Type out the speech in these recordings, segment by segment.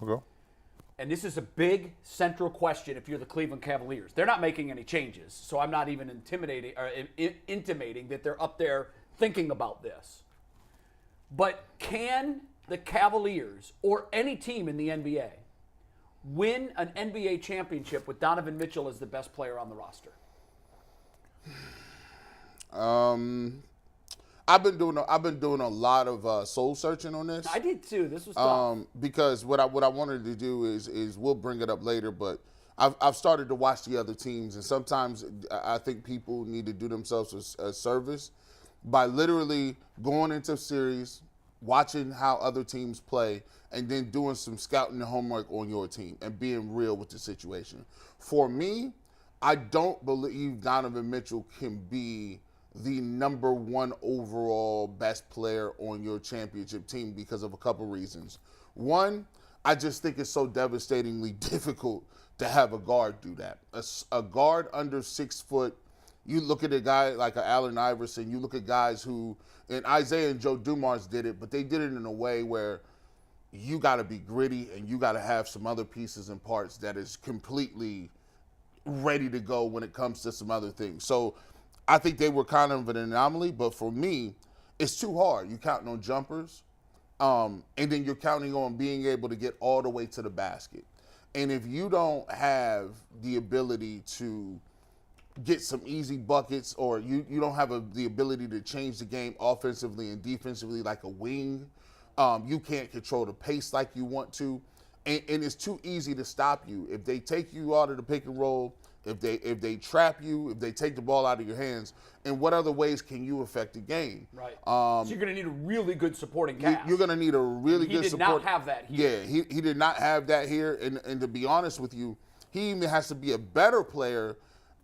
Okay. And this is a big central question if you're the Cleveland Cavaliers. They're not making any changes, so I'm not even intimating that they're up there thinking about this. But can the Cavaliers or any team in the NBA win an NBA championship with Donovan Mitchell as the best player on the roster? I've been doing a lot of soul searching on this. I did too. This was tough. Because what I wanted to do is we'll bring it up later, but I've started to watch the other teams, and sometimes I think people need to do themselves a service by literally going into series, watching how other teams play, and then doing some scouting and homework on your team and being real with the situation. For me, I don't believe Donovan Mitchell can be the number one overall best player on your championship team because of a couple reasons. One, I just think it's so devastatingly difficult to have a guard do that. A guard under 6 foot, you look at a guy like Allen Iverson, you look at guys who, and Isaiah and Joe Dumars did it, but they did it in a way where you got to be gritty and you got to have some other pieces and parts that is completely ready to go when it comes to some other things. So I think they were kind of an anomaly, but for me, it's too hard. You're counting on jumpers, and then you're counting on being able to get all the way to the basket. And if you don't have the ability to get some easy buckets, or you don't have the ability to change the game offensively and defensively like a wing, you can't control the pace like you want to, and it's too easy to stop you. If they take you out of the pick and roll, if they trap you, if they take the ball out of your hands, in what other ways can you affect the game? Right. So you're going to need a really good supporting cast. You're going to need a really good support. He did not have that here. Yeah, he did not have that here. And to be honest with you, he even has to be a better player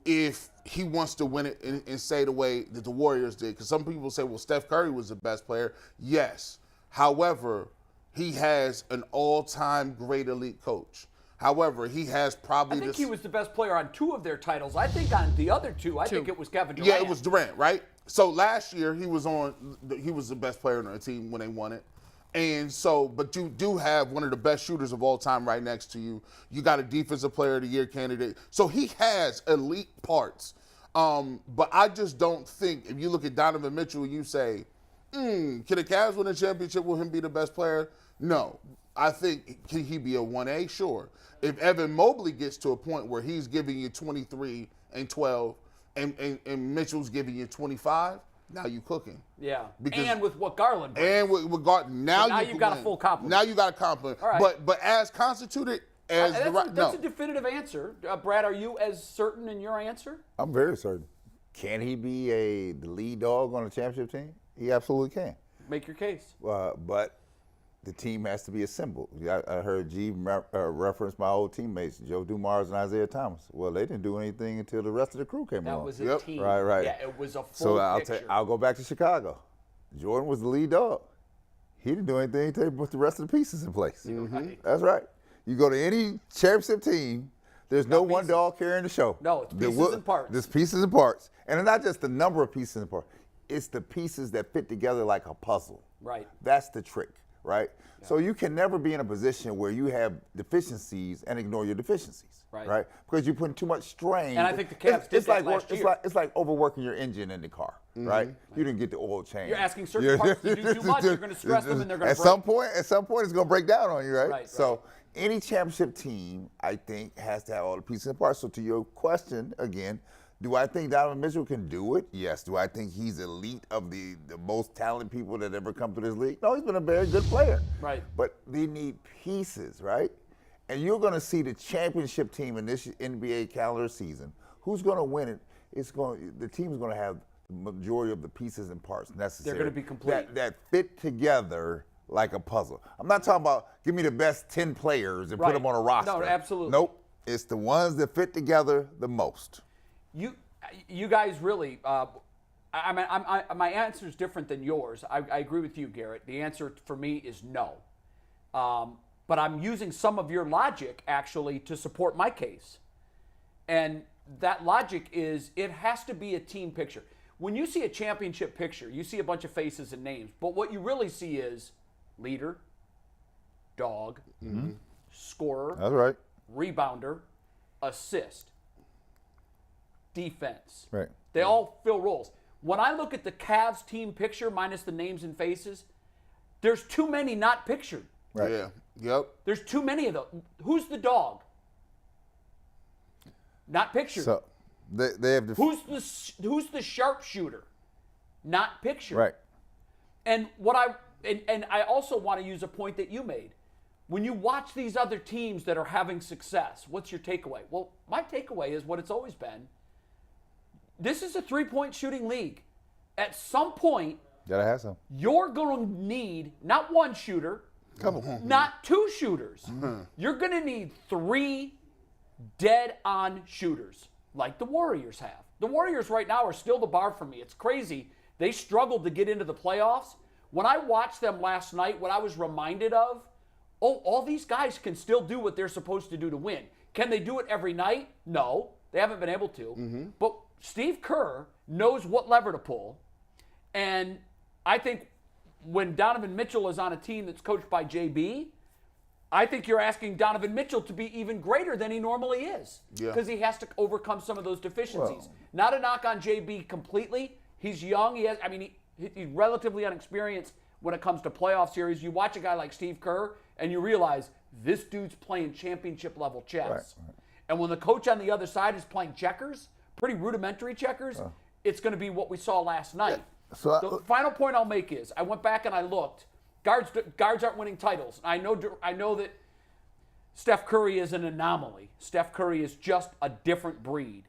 if he wants to win it and say the way that the Warriors did. Because some people say, well, Steph Curry was the best player. Yes. However, he has an all-time great elite coach. However, he has probably I think he was the best player on 2 of their titles. I think on the other 2, I think it was Kevin Durant. Yeah, it was Durant, right? So last year he was the best player on their team when they won it. And so, but you do have one of the best shooters of all time right next to you. You got a defensive player of the year candidate. So he has elite parts. But I just don't think, if you look at Donovan Mitchell and you say, can the Cavs win a championship? Will him be the best player? No. I think, can he be a 1A? Sure. If Evan Mobley gets to a point where he's giving you 23 and 12 and Mitchell's giving you 25, now you cooking. Yeah. And with what Garland brings. And with Garland. Now you've got a full complement. Now you got a compliment. All right. But as constituted as that's a definitive answer. Brad, are you as certain in your answer? I'm very certain. Can he be the lead dog on a championship team? He absolutely can. Make your case. But the team has to be assembled. I heard G reference my old teammates, Joe Dumars and Isaiah Thomas. Well, they didn't do anything until the rest of the crew came along. That was a team. Right. Yeah, it was a full picture. I'll go back to Chicago. Jordan was the lead dog. He didn't do anything until he put the rest of the pieces in place. Mm-hmm. That's right. You go to any championship team, there's no one dog carrying the show. No, it's pieces and parts. There's pieces and parts. And it's not just the number of pieces and parts. It's the pieces that fit together like a puzzle. Right. That's the trick, right? Yeah. So you can never be in a position where you have deficiencies and ignore your deficiencies, right? Because you're putting too much strain. And I think the Cavs did that last year. It's like overworking your engine in the car, right? You didn't get the oil change. You're asking certain parts to do too much. You're going to stress them, and they're going to break. At some point, it's going to break down on you, right? So Right. any championship team, I think, has to have all the pieces and parts. So to your question, again, do I think Donovan Mitchell can do it? Yes. Do I think he's elite of the most talented people that ever come to this league? No, he's been a very good player. Right. But they need pieces, right? And you're going to see the championship team in this NBA calendar season. Who's going to win it? The team's going to have the majority of the pieces and parts necessary. They're going to be complete. That fit together like a puzzle. I'm not talking about give me the best 10 players and put them on a roster. No, absolutely. Nope. It's the ones that fit together the most. You guys really, my answer is different than yours. I agree with you, Garrett. The answer for me is no. But I'm using some of your logic, actually, to support my case. And that logic is it has to be a team picture. When you see a championship picture, you see a bunch of faces and names. But what you really see is leader, dog, scorer, That's right. rebounder, assist, defense. Right. They all fill roles. When I look at the Cavs team picture, minus the names and faces, there's too many not pictured. Right. Yeah. Yep. There's too many of those. Who's the dog? Not pictured. So they have the Who's the sharpshooter? Not pictured. right. And I also want to use a point that you made. When you watch these other teams that are having success, what's your takeaway? Well, my takeaway is what it's always been. This is a three-point shooting league. At some point, Gotta have some. you're going to need not one shooter, not two shooters. You're going to need three dead-on shooters like the Warriors have. The Warriors right now are still the bar for me. It's crazy. They struggled to get into the playoffs. When I watched them last night, what I was reminded of, all these guys can still do what they're supposed to do to win. Can they do it every night? No, they haven't been able to. But Steve Kerr knows what lever to pull. And I think when Donovan Mitchell is on a team that's coached by JB, I think you're asking Donovan Mitchell to be even greater than he normally is. Yeah. Because he has to overcome some of those deficiencies. Well. Not a knock on JB completely. He's young. He's relatively inexperienced when it comes to playoff series. You watch a guy like Steve Kerr, and you realize this dude's playing championship-level chess. Right. And when the coach on the other side is playing checkers, pretty rudimentary checkers, it's going to be what we saw last night. So The final point I'll make is, I went back and I looked. Guards aren't winning titles. I know that Steph Curry is an anomaly. Steph Curry is just a different breed.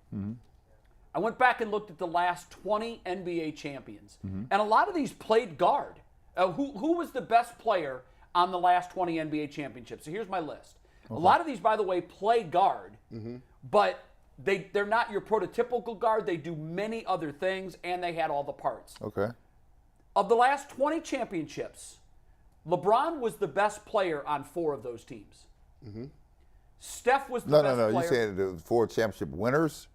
I went back and looked at the last 20 NBA champions. And a lot of these played guard. Who was the best player on the last 20 NBA championships? So here's my list. Okay. A lot of these, by the way, play guard, but they're not your prototypical guard. They do many other things, and they had all the parts. Okay. Of the last 20 championships, LeBron was the best player on 4 of those teams. Steph was the best player. You said the 4 championship winners?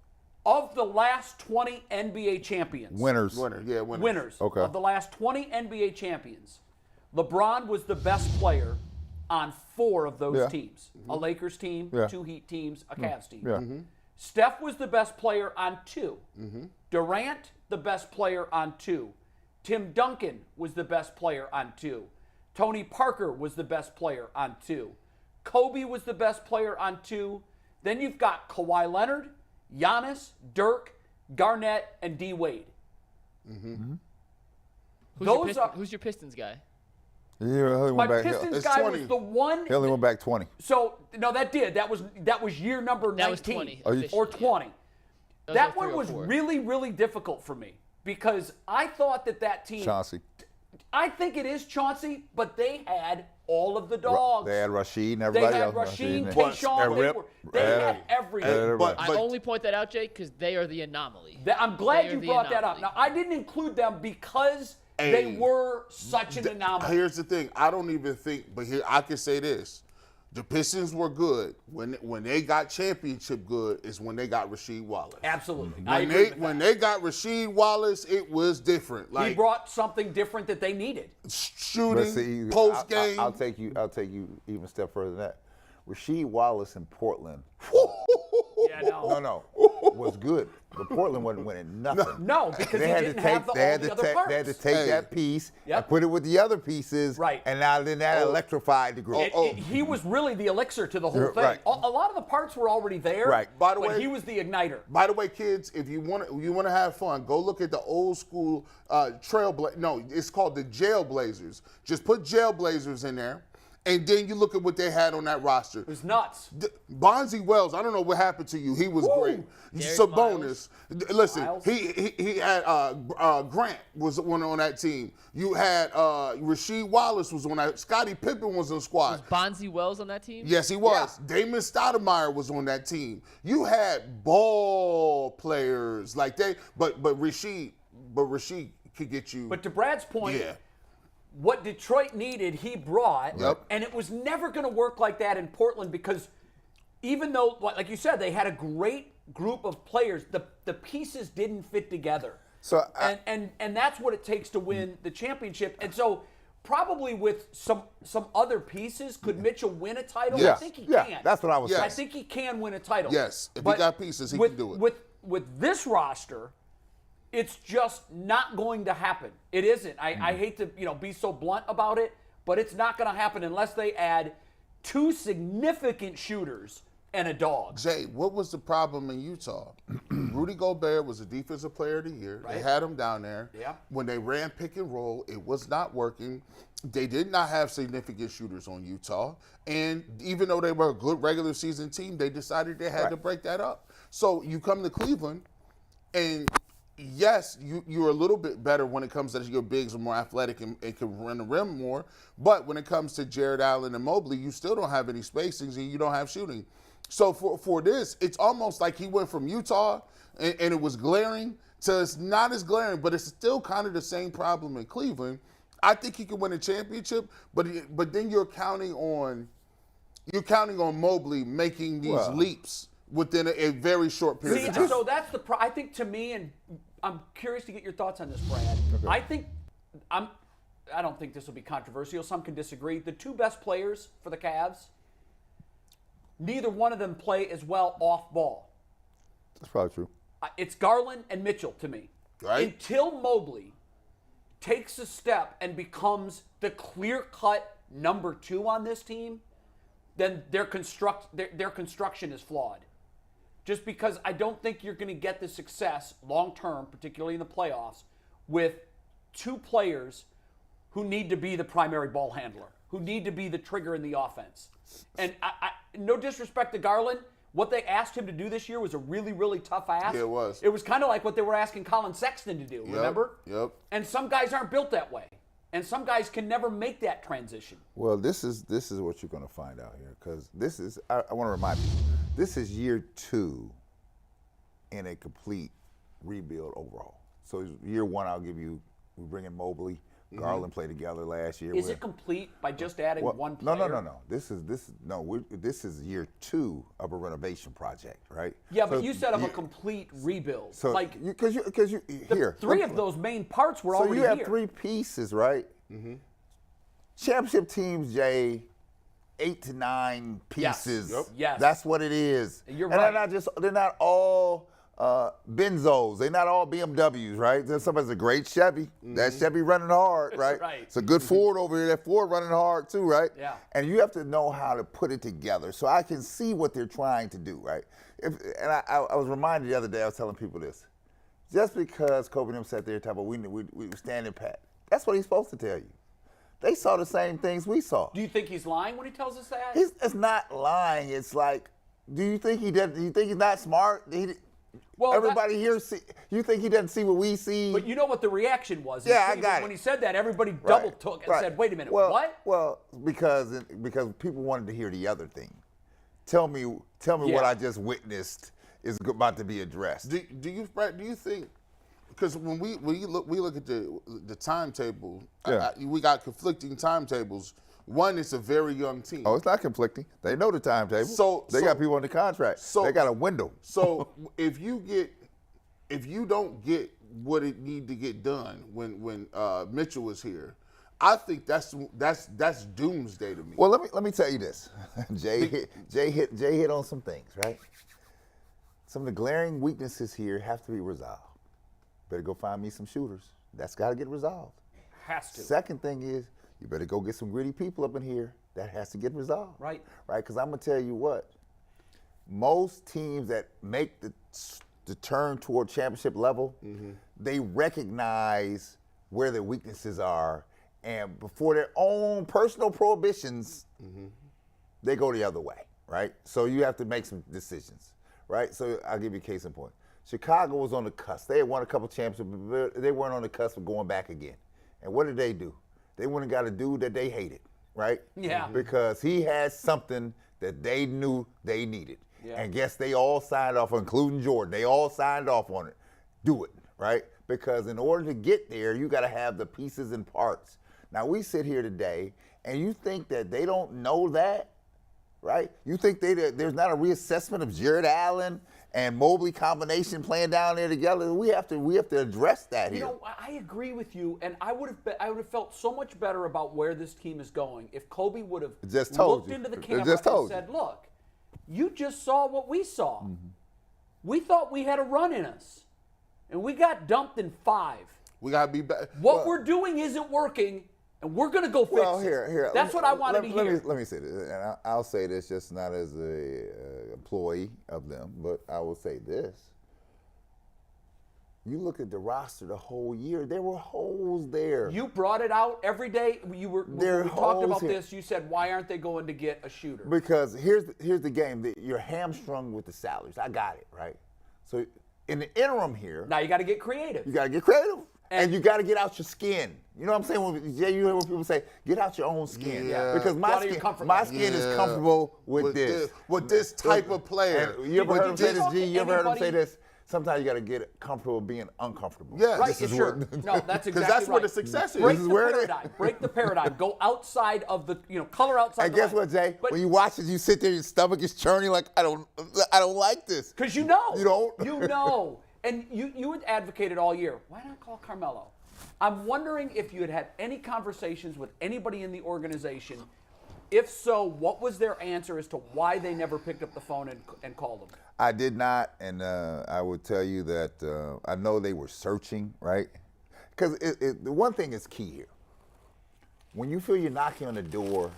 Of the last 20 NBA champions. Winners. Winners. Okay. Of the last 20 NBA champions, LeBron was the best player on 4 of those teams. A Lakers team, 2 Heat teams, a Cavs team. Yeah. Steph was the best player on 2. Durant, the best player on 2. Tim Duncan was the best player on 2. Tony Parker was the best player on 2. Kobe was the best player on 2. Then you've got Kawhi Leonard, Giannis, Dirk, Garnett, and D. Wade. Who's your Pistons guy? My Pistons guy 20. was the one. He only went back 20. So no, that was year number 19 That was 20 or 20. Yeah. That was one was 3 or 4. really, really difficult for me because I thought that team. Chauncey. I think it is Chauncey, but they had all of the dogs. They had Rashid and They everybody had else. Rashid, and- Tayshaun. They had everything. But I only point that out, Jake, because they are the anomaly. I'm glad They are you the brought that up. anomaly. Now, I didn't include them because they were such an anomaly. Here's the thing. I don't even think, but here I can say this. The Pistons were good. When they got championship good is when they got Rasheed Wallace. Absolutely. I agree with When that. they got Rasheed Wallace, it was different. He Like brought something different that they needed. But shooting, see, post game. I'll take you even a step further than that. Rasheed Wallace in Portland. Yeah, no. Was good. But Portland wasn't winning nothing. No, because he didn't have all the other parts. They had to take that piece Yep. and put it with the other pieces. Right. And now then that electrified the group. He was really the elixir to the whole thing. Right. A lot of the parts were already there. Right. By the but way- he was the igniter. By the way, kids, if you want to have fun, go look at the old school Trailblazers. No, it's called the Jailblazers. Just put Jailblazers in there, and then you look at what they had on that roster. It was nuts. Bonzi Wells, I don't know what happened to you. He was great. Derek Sabonis. Listen, Miles. he had Grant was one on that team. You had Rasheed Wallace was on that. Scottie Pippen was in the squad. Bonzi Wells on that team? Yes, he was. Damon Stoudemire was on that team. You had ball players like but Rasheed could get you. But to Brad's point, yeah. what Detroit needed, he brought. Yep. And it was never going to work like that in Portland because even though, like you said, they had a great group of players, the pieces didn't fit together. So and that's what it takes to win the championship. And so probably with some other pieces, could Mitchell win a title? Yeah. I think he Yeah, can. that's what I was Yes. saying. I think he can win a title. Yes, if he But got pieces, he with, can do it. With this roster, it's just not going to happen. It isn't. I hate to be so blunt about it, but it's not going to happen unless they add 2 significant shooters and a dog. Jay, what was the problem in Utah? Rudy Gobert was a defensive player of the year. Right. They had him down there. Yeah. When they ran pick and roll, it was not working. They did not have significant shooters on Utah. And even though they were a good regular season team, they decided they had to break that up. So you come to Cleveland, and yes, you're a little bit better when it comes to your bigs are more athletic and can run the rim more. But when it comes to Jared Allen and Mobley, you still don't have any spacings and you don't have shooting. So for this, it's almost like he went from Utah and it was glaring to it's not as glaring, but it's still kind of the same problem in Cleveland. I think he could win a championship, but then you're counting on Mobley making these leaps within a very short period See, of time. so that's the I think to me, and I'm curious to get your thoughts on this, Brad. Okay. I don't think this will be controversial. Some can disagree. The 2 best players for the Cavs, neither one of them play as well off ball. That's probably true. It's Garland and Mitchell to me. Right. Until Mobley takes a step and becomes the clear-cut number 2 on this team, then their construction is flawed. Just because I don't think you're going to get the success long-term, particularly in the playoffs, with 2 players who need to be the primary ball handler, who need to be the trigger in the offense. And no disrespect to Garland, what they asked him to do this year was a really, really tough ask. Yeah, it was. It was kind of like what they were asking Colin Sexton to do, remember? Yep. And some guys aren't built that way. And some guys can never make that transition. Well, this is what you're going to find out here, because this is, I want to remind you, this is year 2 in a complete rebuild overhaul. So year 1, I'll give you, we bring in Mobley, Garland played together last year. Is it complete by just adding one player? No. This is year 2 of a renovation project, right? Yeah, but you said of a complete rebuild. So like because you here 3 of those main parts were already here. So you have here. 3 pieces, right? Championship teams, Jay, 8 to 9 pieces. Yes. Yes. That's what it is. You're and right. they're not all Benzos. They're not all BMWs, right? There's somebody's a great Chevy. That Chevy running hard, right? Right. It's a good Ford over here. That Ford running hard too, right? Yeah. And you have to know how to put it together. So I can see what they're trying to do, right? I was reminded the other day, I was telling people this. Just because Kobe and them sat there and talked about we were standing pat, that's what he's supposed to tell you. They saw the same things we saw. Do you think he's lying when he tells us that? It's not lying. It's like, do you think he does? Do you think he's not smart? Well, everybody here you think he doesn't see what we see? But you know what the reaction was? Yeah, I got it. When he said that, everybody double took and said, "Wait a minute, what?" Well, because people wanted to hear the other thing. Tell me what I just witnessed is about to be addressed. Do you think? Because when we look at the timetable, we got conflicting timetables. One, it's a very young team. Oh, it's not conflicting. They know the timetable. So they got people on the contract. So they got a window. So if you don't get what it need to get done when Mitchell was here, I think that's doomsday to me. Well, let me tell you this. Jay hit on some things, right? Some of the glaring weaknesses here have to be resolved. Better go find me some shooters. That's got to get resolved. Has to. Second thing is, you better go get some gritty people up in here. That has to get resolved. Right. Right? Because I'm going to tell you what, most teams that make the turn toward championship level, they recognize where their weaknesses are, and before their own personal prohibitions, they go the other way, right? So you have to make some decisions, right? So I'll give you a case in point. Chicago was on the cusp. They had won a couple championships, but they weren't on the cusp of going back again. And what did they do? They went and got a dude that they hated, right? Yeah. Because he had something that they knew they needed. Yeah. And guess they all signed off, including Jordan. They all signed off on it. Do it, right? Because in order to get there, you got to have the pieces and parts. Now, we sit here today, and you think that they don't know that, right? You think there's not a reassessment of Jared Allen and Mobley combination playing down there together. We have to address that here. You know, I agree with you, and I would have felt so much better about where this team is going if Kobe would have looked into the camera and said, "Look, you just saw what we saw. Mm-hmm. We thought we had a run in us, and we got dumped in 5. We gotta be better. What we're doing isn't working, and we're gonna go fix it." Here. That's what I wanted to hear. Let me say this, and I'll say this just not as an employee of them, but I will say this. You look at the roster the whole year, there were holes there. You brought it out every day. We talked about this. You said, why aren't they going to get a shooter? Because here's the game. You're hamstrung with the salaries. I got it, right? So in the interim here. Now you got to get creative. You got to get creative. And you got to get out your skin. You know what I'm saying? Jay, you hear when people say, get out your own skin. Yeah. Because my skin is comfortable with this. With this type of player. And you ever heard him say this, G? You ever heard him say this? Sometimes you got to get comfortable being uncomfortable. Yeah, right. Sure. No, that's exactly right. Because that's where the success is. Break the paradigm. Break the paradigm. Go outside of the, color outside. And guess what, Jay? When you watch it, you sit there, your stomach is churning like, I don't like this. Because you know. You don't. You know. And you had advocated all year. Why not call Carmelo? I'm wondering if you had had any conversations with anybody in the organization. If so, what was their answer as to why they never picked up the phone and called them? I did not, and I would tell you that I know they were searching, right? Because the one thing is key here. When you feel you're knocking on the door,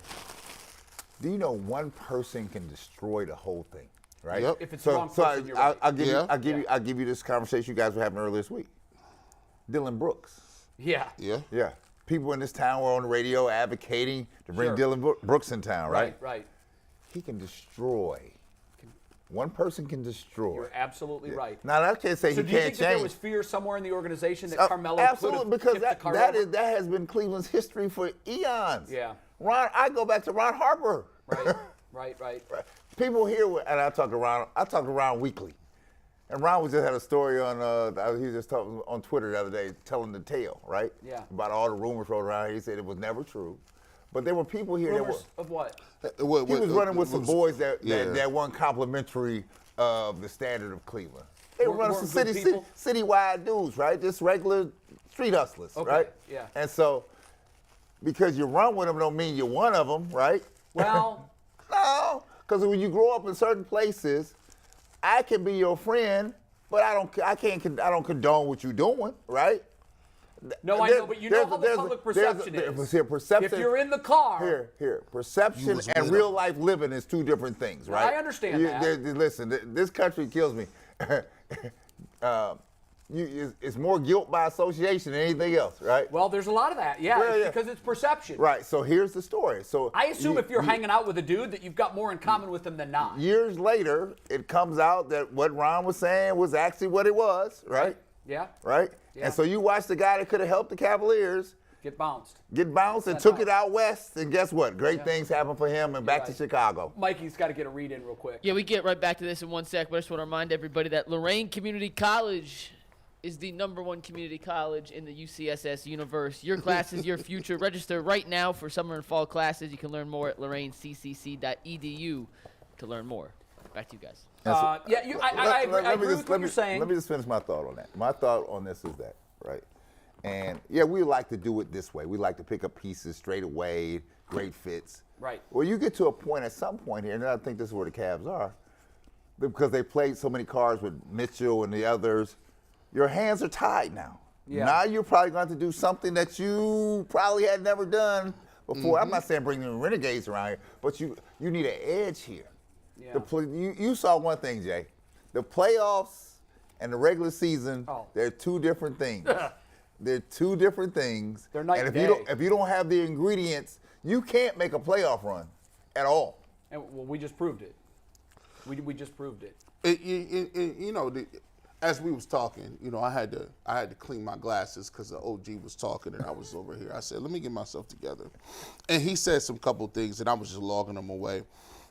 do you know one person can destroy the whole thing, right? Yep. If it's the wrong person, you're right. I'll give you this conversation you guys were having earlier this week. Dylan Brooks. Yeah. Yeah. People in this town were on the radio advocating to bring Dylan Brooks in town, right? Right. He can destroy. One person can destroy. You're absolutely right. Now, I can't say he can't change. So do you think that there was fear somewhere in the organization that Carmelo absolutely, could have because that has been Cleveland's history for eons. Yeah. I go back to Ron Harper. Right. People here, and I talk to Ron weekly. And Ron just had a story on, he was just talking on Twitter the other day, telling the tale, right? Yeah. About all the rumors floating around. He said it was never true. But there were people here rumors of what? He was running with some boys that weren't complimentary of the standard of Cleveland. They were running some citywide dudes, right? Just regular street hustlers, right? Yeah. And so, because you run with them don't mean you're one of them, right? Well. No, because when you grow up in certain places, I can be your friend, but I don't condone what you're doing, right? No, I know, but you know how the public perception is. Perception, if you're in the car. Perception and real life living is two different things, right? I understand that. Listen, this country kills me. It's more guilt by association than anything else, right? Well, there's a lot of that, because it's perception. Right, so here's the story. So I assume if you're hanging out with a dude that you've got more in common with him than not. Years later, it comes out that what Ron was saying was actually what it was, right? Yeah. Right? Yeah. And so you watch the guy that could have helped the Cavaliers get bounced and took it out west, and guess what? Great things happened for him and back to Chicago. Mikey's got to get a read in real quick. Yeah, we get right back to this in 1 sec, but I just want to remind everybody that Lorain Community College is the #1 community college in the UCSS universe. Your class is your future. Register right now for summer and fall classes. You can learn more at loraincc.edu to learn more. Back to you guys. I agree with what you're saying. Let me just finish my thought on that. My thought on this is that, right? And, we like to do it this way. We like to pick up pieces straight away, great fits. Right. Well, you get to a point at some point here, and I think this is where the Cavs are, because they played so many cards with Mitchell and the others, your hands are tied now. Yeah. Now you're probably going to do something that you probably had never done before. Mm-hmm. I'm not saying bring the Renegades around here, but you need an edge here. Yeah. You saw one thing, Jay. The playoffs and the regular season, they're two different things. They're two different things. They're night and day. If you don't have the ingredients, you can't make a playoff run at all. And we just proved it. We just proved it. As we was talking, I had to clean my glasses because the OG was talking and I was over here. I said, let me get myself together. And he said some couple things and I was just logging them away.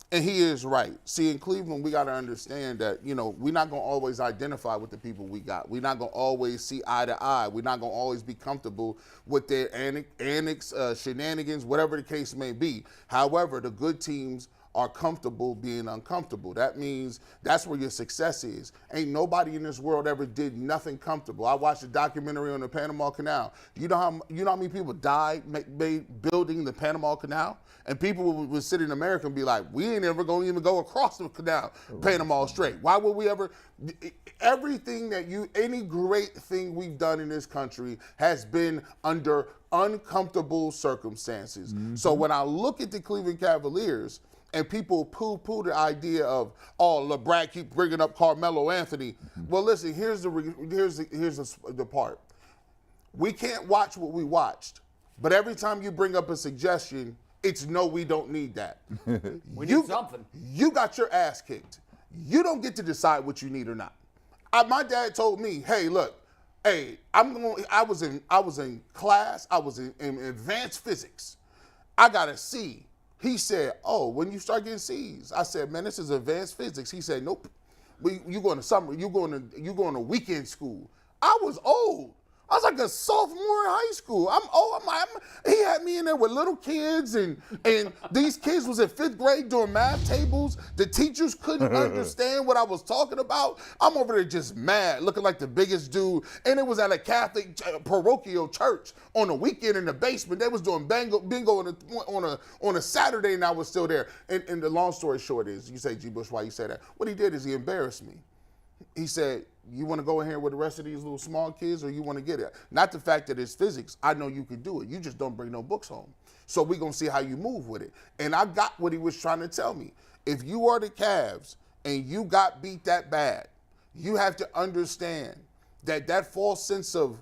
And he is right. See, in Cleveland, we got to understand that, we're not going to always identify with the people we got. We're not going to always see eye to eye. We're not going to always be comfortable with their annex, shenanigans, whatever the case may be. However, the good teams are comfortable being uncomfortable. That means that's where your success is. Ain't nobody in this world ever did nothing comfortable. I watched a documentary on the Panama Canal. You know how many people died building the Panama Canal? And people would sit in America and be like, we ain't ever going to even go across the canal, Panama Strait. Why would we ever? Everything any great thing we've done in this country has been under uncomfortable circumstances. So when I look at the Cleveland Cavaliers, and people poo-poo the idea of, LeBron keep bringing up Carmelo Anthony. Well, listen, here's the part. We can't watch what we watched, but every time you bring up a suggestion, it's no, we don't need that. We need something. You got your ass kicked. You don't get to decide what you need or not. My dad told me, hey, look, I was in class, I was in advanced physics. I got a C. He said, oh, when you start getting C's. I said, man, this is advanced physics. He said, nope. You going to summer, you going to weekend school. I was old. I was like a sophomore in high school. I'm old. He had me in there with little kids, and these kids was in 5th grade doing math tables. The teachers couldn't understand what I was talking about. I'm over there just mad, looking like the biggest dude. And it was at a Catholic parochial church on the weekend in the basement. They was doing bingo on a Saturday, and I was still there. And the long story short is, you say, G. Bush, why you say that? What he did is he embarrassed me. He said, you want to go in here with the rest of these little small kids, or you want to get it? Not the fact that it's physics. I know you can do it. You just don't bring no books home. So we're going to see how you move with it. And I got what he was trying to tell me. If you are the Cavs and you got beat that bad, you have to understand that false sense of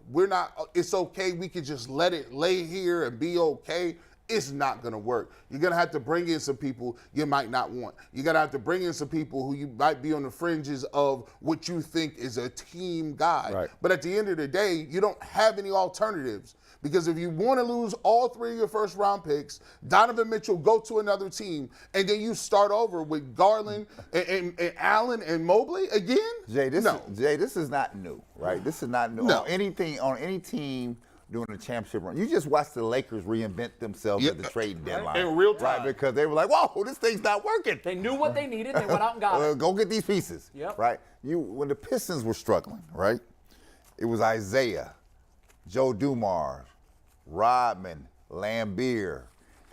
it's okay, we can just let it lay here and be okay. It's not going to work. You're going to have to bring in some people you might not want. You're going to have to bring in some people who you might be on the fringes of what you think is a team guy. Right. But at the end of the day, you don't have any alternatives. Because if you want to lose all 3 of your first-round picks, Donovan Mitchell go to another team, and then you start over with Garland and Allen and Mobley again? Jay, this is not new, right? This is not new. No. On any team during the championship run. You just watch the Lakers reinvent themselves at the trade deadline. In real time. Right, because they were like, whoa, this thing's not working. They knew what they needed. They went out and got it. Go get these pieces. Yep. Right? When the Pistons were struggling, right, it was Isaiah, Joe Dumars, Rodman, Lambeer,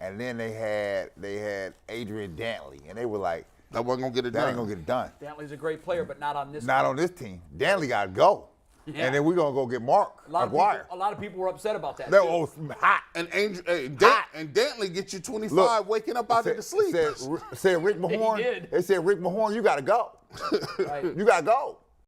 and then they had Adrian Dantley, and they were like, that wasn't going to get it done. That ain't going to get it done. Dantley's a great player, but not on this Not team. on this team. Dantley got to go. Yeah. And then we're going to go get Mark McGuire. A lot of people were upset about that. They're too. hot. And Dantley get you 25 waking up out of the sleep. Said Rick Mahorn. He did. They said, Rick Mahorn, you got to go. Right. You got to go.